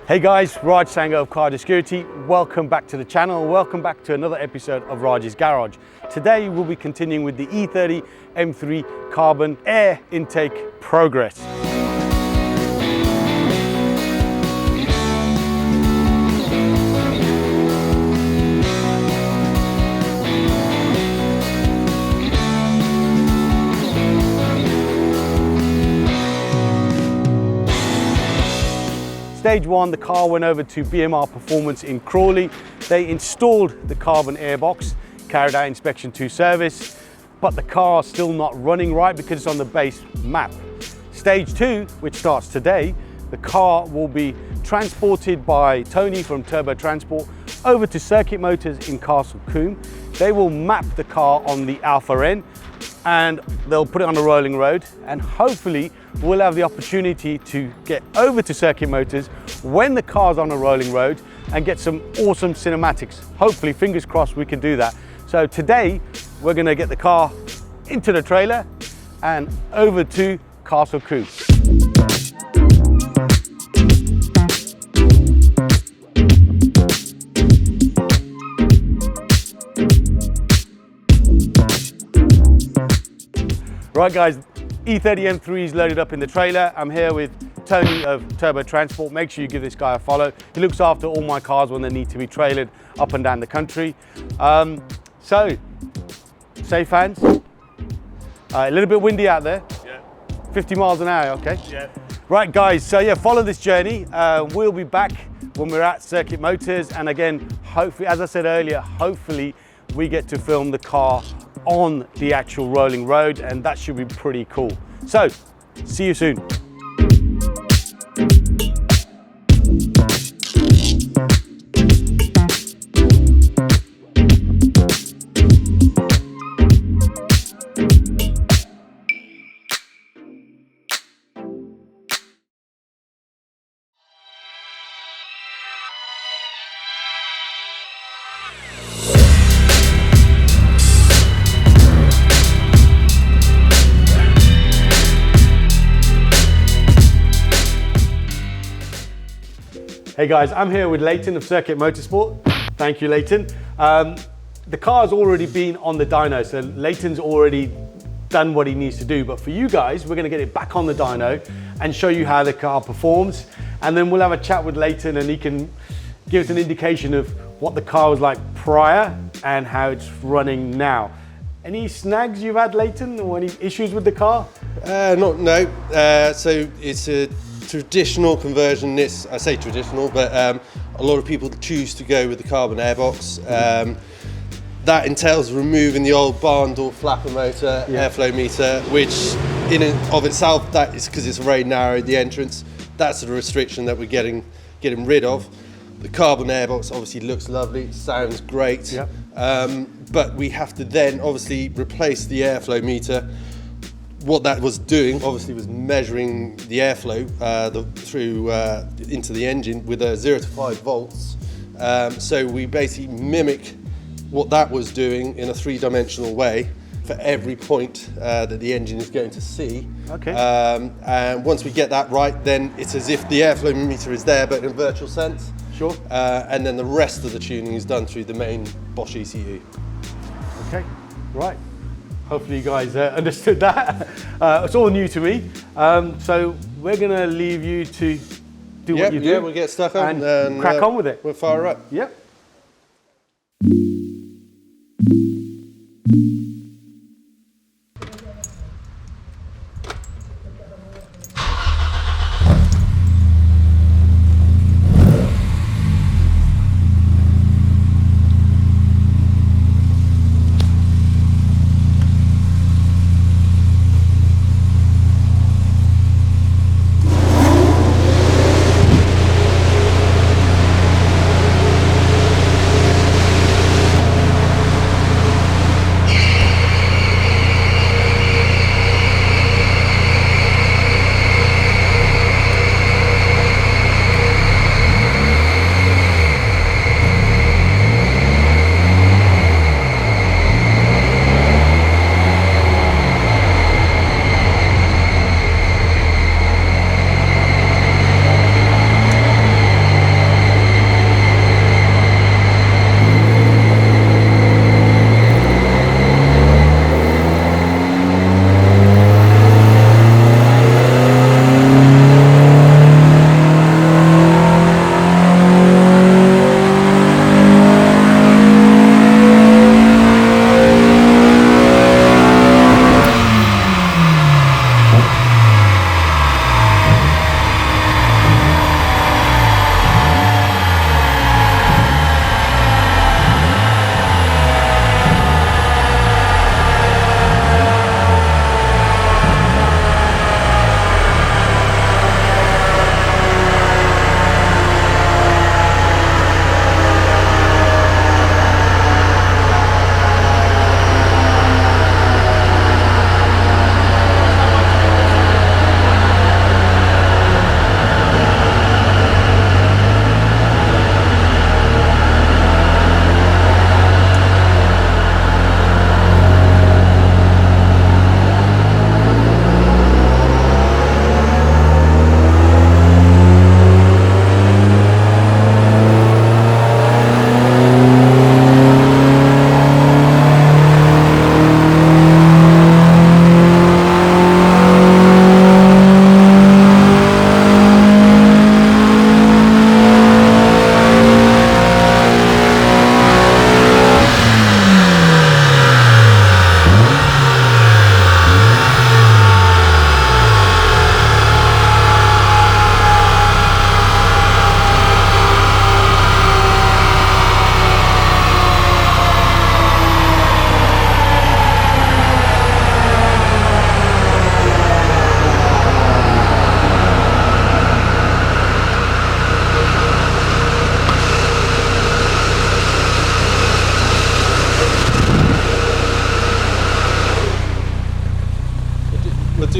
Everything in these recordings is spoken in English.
Hey guys, Raj Sango of Car Security. Welcome back to the channel. Welcome back to another episode of Raj's Garage. Today we'll be continuing with the E30 M3 carbon air intake progress. Stage one, the car went over to BMR Performance in Crawley. They installed the carbon airbox, carried out inspection to service, but the car is still not running right because it's on the base map. Stage two, which starts today, the car will be transported by Tony from Turbo Transport over to Circuit Motors in Castle Combe. They will map the car on the Alpha N and they'll put it on a rolling road, and hopefully we'll have the opportunity to get over to Circuit Motors when the car's on a rolling road and get some awesome cinematics. Hopefully, fingers crossed, we can do that. So today we're going to get the car into the trailer and over to Castle Combe. Right guys, E30 M3 is loaded up in the trailer. I'm here with Tony of Turbo Transport. Make sure you give this guy a follow. He looks after all my cars when they need to be trailered up and down the country. So, safe hands. A little bit windy out there. Yeah. 50 miles an hour, okay? Yeah. Right guys, so yeah, follow this journey. We'll be back when we're at Circuit Motors. And again, hopefully, as I said earlier, hopefully we get to film the car on the actual rolling road, and that should be pretty cool. So, see you soon. Hey guys, I'm here with Leighton of Circuit Motorsport. Thank you, Leighton. The car's already been on the dyno, so Leighton's already done what he needs to do. But for you guys, we're gonna get it back on the dyno and show you how the car performs. And then we'll have a chat with Leighton and he can give us an indication of what the car was like prior and how it's running now. Any snags you've had, Leighton, or any issues with the car? No. So it's a traditional conversion. I say traditional, but a lot of people choose to go with the carbon airbox. That entails removing the old barn door flapper motor, airflow meter, which in and of itself, that is because it's very narrow, the entrance, that's the restriction that we're getting rid of. The carbon airbox obviously looks lovely, sounds great, but we have to then obviously replace the airflow meter. What that was doing, obviously, was measuring the airflow through into the engine with a 0 to 5 volts. So we basically mimic what that was doing in a three-dimensional way for every point that the engine is going to see. Okay. And once we get that right, then it's as if the airflow meter is there, but in a virtual sense. Sure. And then the rest of the tuning is done through the main Bosch ECU. Okay, right. Hopefully you guys understood that. It's all new to me. So we're gonna leave you to do what you do. Yeah, we'll get stuck on and crack on with it. We'll fire up. Yep.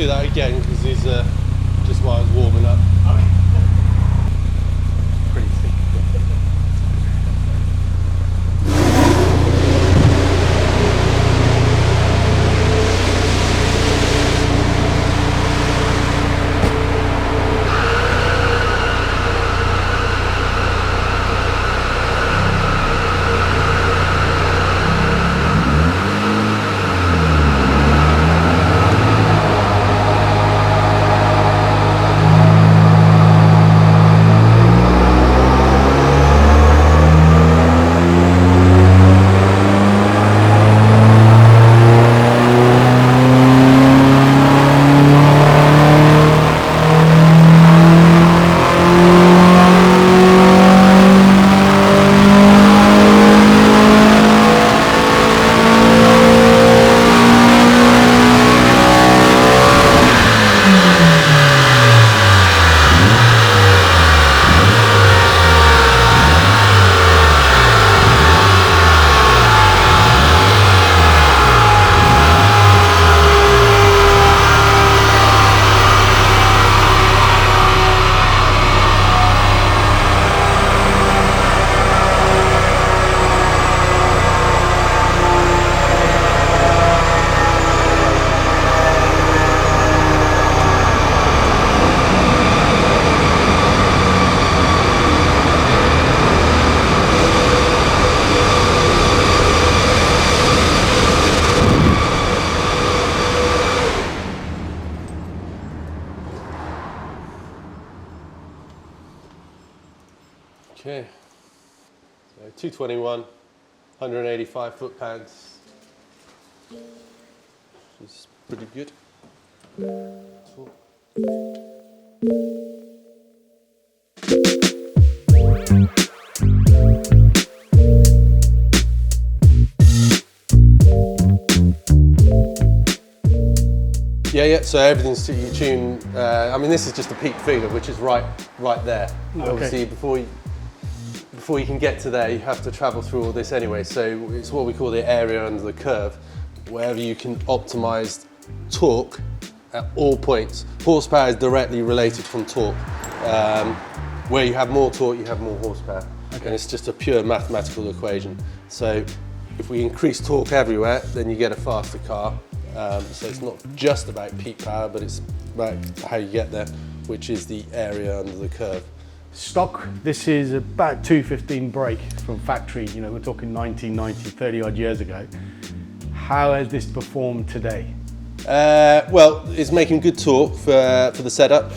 do that again because he's just while I was warming up. Pretty thick. Okay, so 221, 185 foot-pounds, which is pretty good. Yeah, so everything's tuned. I mean, this is just a peak feeder, which is right there. Okay. Obviously, before you can get to there, you have to travel through all this anyway. So it's what we call the area under the curve, wherever you can optimize torque at all points. Horsepower is directly related from torque. Where you have more torque, you have more horsepower. Okay. And it's just a pure mathematical equation. So if we increase torque everywhere, then you get a faster car. So it's not just about peak power, but it's about how you get there, which is the area under the curve. Stock, this is about 215 brake from factory. You know, we're talking 1990, 30 odd years ago. How has this performed today? Well, it's making good torque for the setup.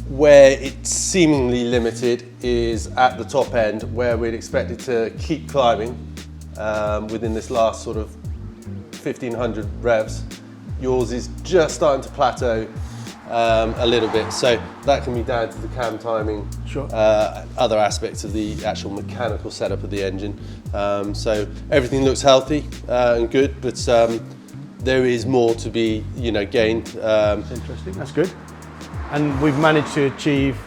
Where it's seemingly limited is at the top end, where we'd expect it to keep climbing within this last sort of 1500 revs. Yours is just starting to plateau a little bit, so that can be down to the cam timing, sure. Other aspects of the actual mechanical setup of the engine. So everything looks healthy and good, but there is more to be, gained. That's interesting. That's good. And we've managed to achieve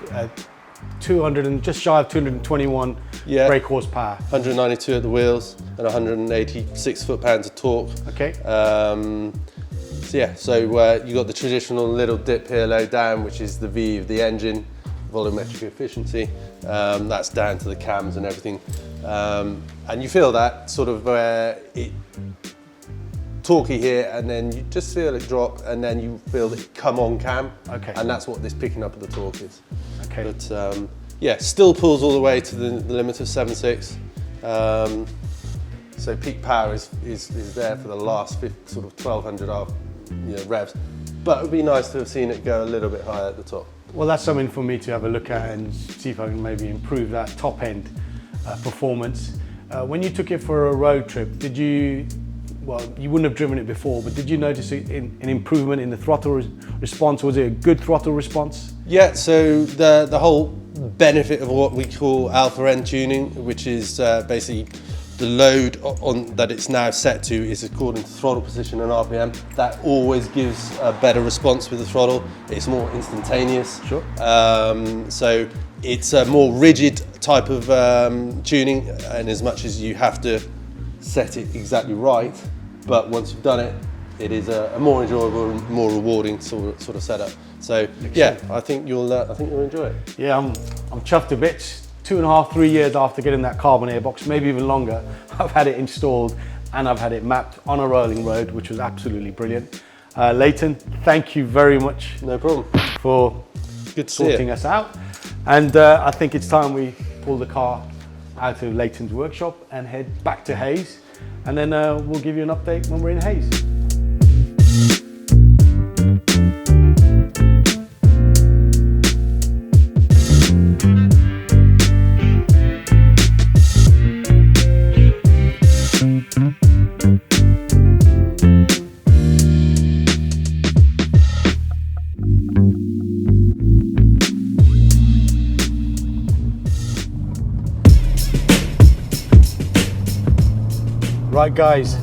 200 and just shy of 221 brake horsepower. 192 at the wheels and 186 foot-pounds of torque. Okay. So you got the traditional little dip here low down, which is the V of the engine, volumetric efficiency. That's down to the cams and everything. And you feel that sort of torquey here, and then you just feel it drop, and then you feel it come on cam. Okay. And that's what this picking up of the torque is. Okay. But still pulls all the way to the limit of 7.6. So peak power is there for the last sort of 1200 revs. But it would be nice to have seen it go a little bit higher at the top. Well, that's something for me to have a look at and see if I can maybe improve that top end performance. When you took it for a road trip, you wouldn't have driven it before, but did you notice an improvement in the throttle response? Was it a good throttle response? Yeah, so the whole benefit of what we call alpha end tuning, which is basically the load that it's now set to is according to throttle position and RPM. That always gives a better response with the throttle. It's more instantaneous. Sure. So it's a more rigid type of tuning, and as much as you have to set it exactly right, but once you've done it, it is a more enjoyable and more rewarding sort of setup. So yeah, I think you'll enjoy it. Yeah, I'm chuffed to bits. 2.5, 3 years after getting that carbon airbox, maybe even longer, I've had it installed and I've had it mapped on a rolling road, which was absolutely brilliant. Leighton, thank you very much. No problem. For good sorting us out. And I think it's time we pull the car out of Leighton's workshop and head back to Hayes. And then we'll give you an update when we're in Hayes. Right guys,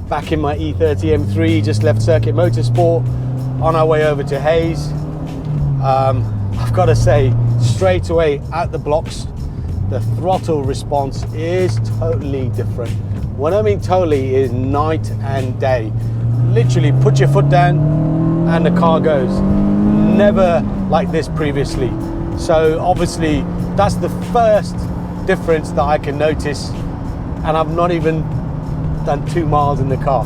back in my E30 M3, just left Circuit Motorsport, on our way over to Hayes. I've got to say, straight away at the blocks, the throttle response is totally different. What I mean totally is night and day. Literally put your foot down and the car goes. Never like this previously. So obviously that's the first difference that I can notice, and I've not even done 2 miles in the car.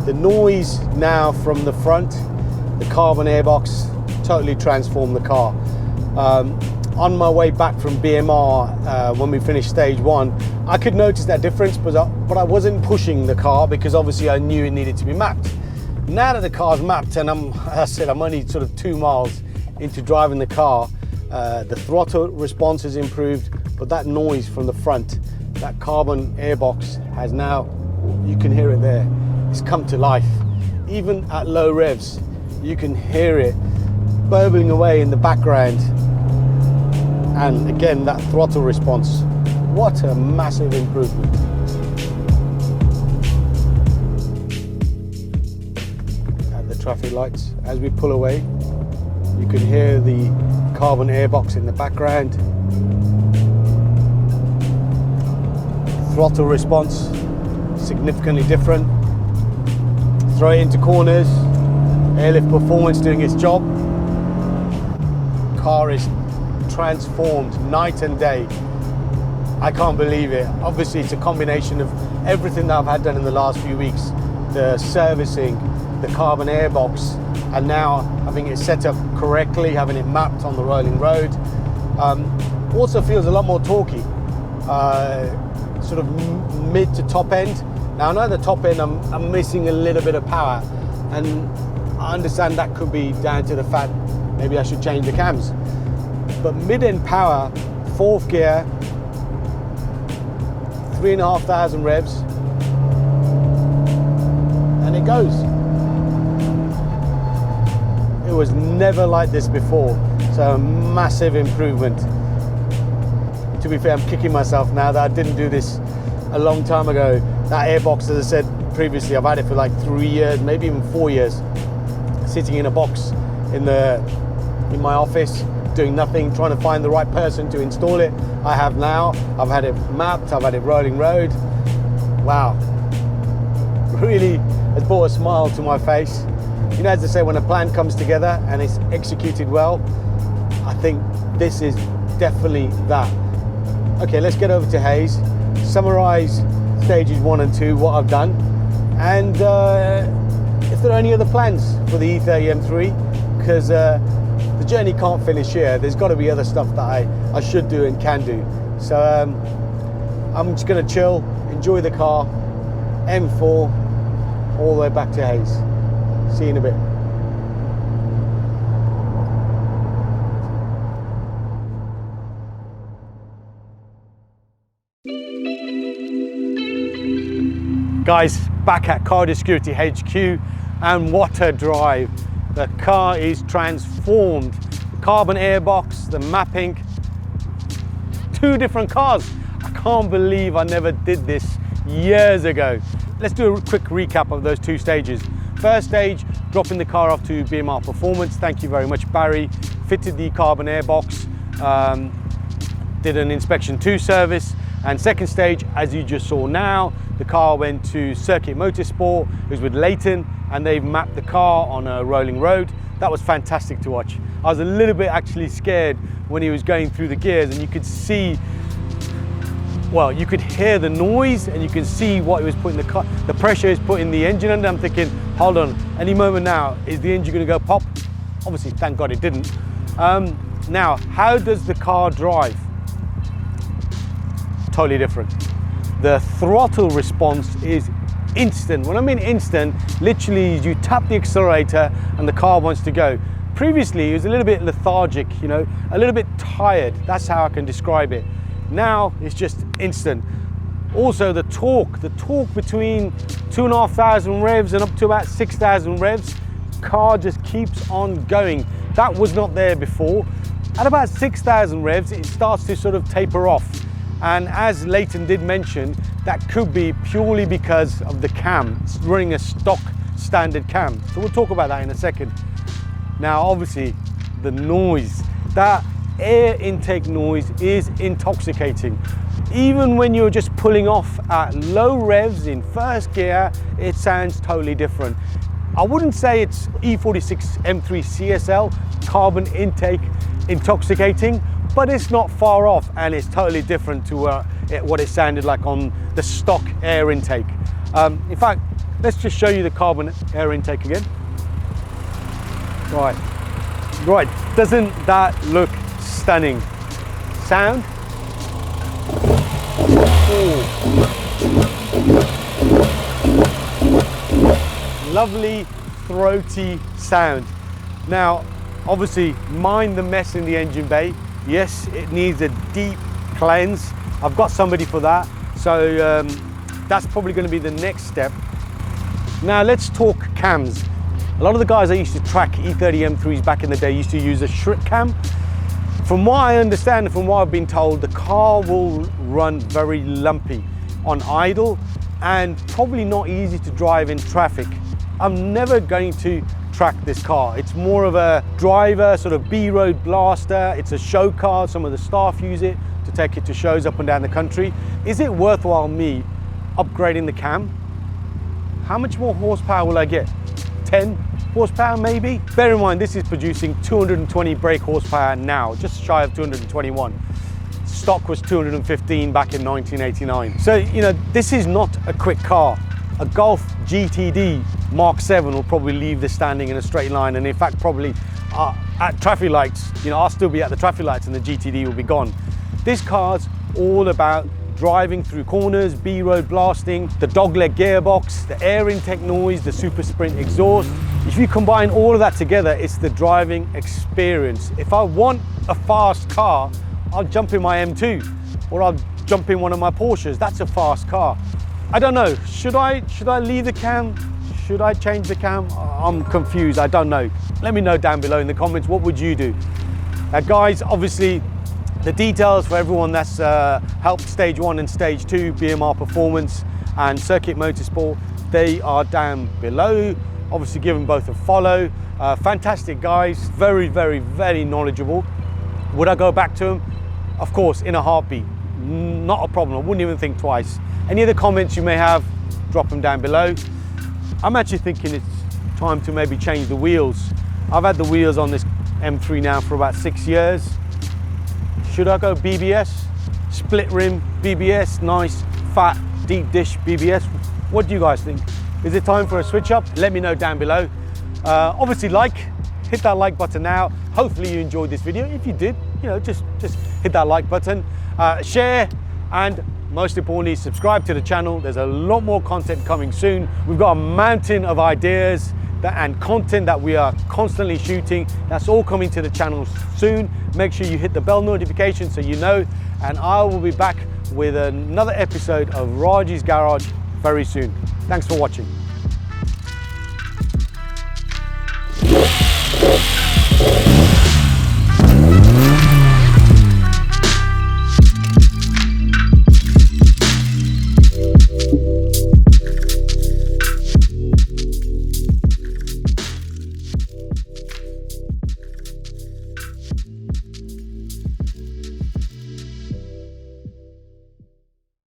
The noise now from the front, the carbon airbox, totally transformed the car. On my way back from BMR, when we finished stage 1, I could notice that difference, but I wasn't pushing the car because obviously I knew it needed to be mapped. Now that the car's mapped and I'm only sort of 2 miles into driving the car, the throttle response has improved, but that noise from the front, that carbon airbox has now, you can hear it there, it's come to life. Even at low revs, you can hear it burbling away in the background. And again, that throttle response, what a massive improvement. At the traffic lights, as we pull away, you can hear the carbon airbox in the background. Throttle response, significantly different. Throw it into corners, airlift performance doing its job. Car is transformed night and day. I can't believe it. Obviously it's a combination of everything that I've had done in the last few weeks. The servicing, the carbon airbox, and now having it set up correctly, having it mapped on the rolling road. Also feels a lot more torquey, sort of mid to top end. Now I know the top end I'm missing a little bit of power, and I understand that could be down to the fact maybe I should change the cams. But mid-end power, 4th gear, 3,500 revs, and it goes. It was never like this before, so a massive improvement. To be fair, I'm kicking myself now that I didn't do this a long time ago. That airbox, as I said previously, I've had it for like 3 years, maybe even 4 years, sitting in a box in my office, doing nothing, trying to find the right person to install it. I have now. I've had it mapped, I've had it rolling road. Wow, really has brought a smile to my face. You know, as I say, when a plan comes together and it's executed well, I think this is definitely that. Okay, let's get over to Hayes, summarize stages 1 and 2, what I've done, and if there are any other plans for the E30 M3, because the journey can't finish here. There's got to be other stuff that I should do and can do. So I'm just going to chill, enjoy the car, M4, all the way back to Hayes. See you in a bit. Guys, back at Car Security HQ, and what a drive. The car is transformed. Carbon airbox, the mapping, 2 different cars. I can't believe I never did this years ago. Let's do a quick recap of those 2 stages. First stage, dropping the car off to BMR Performance. Thank you very much, Barry. Fitted the carbon airbox, did an inspection 2 service, And second stage, as you just saw now, the car went to Circuit Motorsport. It was with Leighton, and they've mapped the car on a rolling road. That was fantastic to watch. I was a little bit actually scared when he was going through the gears, and you could see, well, you could hear the noise, and you can see what it was putting the pressure is putting the engine under. I'm thinking, hold on, any moment now, is the engine going to go pop? Obviously, thank God it didn't. Now, how does the car drive? Totally different. The throttle response is instant. When I mean instant, literally you tap the accelerator and the car wants to go. Previously, it was a little bit lethargic, you know, a little bit tired. That's how I can describe it. Now, it's just instant. Also, the torque between 2,500 revs and up to about 6,000 revs, car just keeps on going. That was not there before. At about 6,000 revs, it starts to sort of taper off. And as Leighton did mention, that could be purely because of the cam. It's running a stock standard cam. So we'll talk about that in a second. Now, obviously, the noise, that air intake noise is intoxicating. Even when you're just pulling off at low revs in first gear, it sounds totally different. I wouldn't say it's E46 M3 CSL carbon intake intoxicating, but it's not far off, and it's totally different to what it sounded like on the stock air intake. In fact, let's just show you the carbon air intake again. Right, doesn't that look stunning? Sound? Ooh. Lovely throaty sound. Now, obviously, mind the mess in the engine bay. Yes, it needs a deep cleanse. I've got somebody for that. So that's probably going to be the next step. Now let's talk cams. A lot of the guys I used to track E30 M3s back in the day used to use a Schritt cam. From what I understand and from what I've been told, the car will run very lumpy on idle and probably not easy to drive in traffic. I'm never going to track this car. It's more of a driver, sort of B-road blaster. It's a show car. Some of the staff use it to take it to shows up and down the country. Is it worthwhile me upgrading the cam? How much more horsepower will I get? 10 horsepower maybe? Bear in mind, this is producing 220 brake horsepower now, just shy of 221. Stock was 215 back in 1989. So, you know, this is not a quick car. A Golf GTD Mark 7 will probably leave the standing in a straight line, and in fact probably at traffic lights, you know, I'll still be at the traffic lights and the GTD will be gone. This car's all about driving through corners, B-road blasting, the dogleg gearbox, the air intake noise, the super sprint exhaust. If you combine all of that together, it's the driving experience. If I want a fast car, I'll jump in my M2 or I'll jump in one of my Porsches. That's a fast car. I don't know, should I leave the cam? Should I change the cam? I'm confused, I don't know. Let me know down below in the comments, what would you do? Guys, obviously, the details for everyone that's helped stage 1 and stage 2, BMR Performance and Circuit Motorsport, they are down below. Obviously give them both a follow. Fantastic guys, very, very, very knowledgeable. Would I go back to them? Of course, in a heartbeat. Not a problem, I wouldn't even think twice. Any other comments you may have, drop them down below. I'm actually thinking it's time to maybe change the wheels. I've had the wheels on this M3 now for about 6 years. Should I go BBS? Split rim BBS, nice, fat, deep dish BBS. What do you guys think? Is it time for a switch up? Let me know down below. Obviously hit that like button now. Hopefully you enjoyed this video. If you did, you know, just hit that like button. Share, and most importantly, subscribe to the channel. There's a lot more content coming soon. We've got a mountain of ideas and content that we are constantly shooting. That's all coming to the channel soon. Make sure you hit the bell notification so you know, and I will be back with another episode of Raji's Garage very soon. Thanks for watching.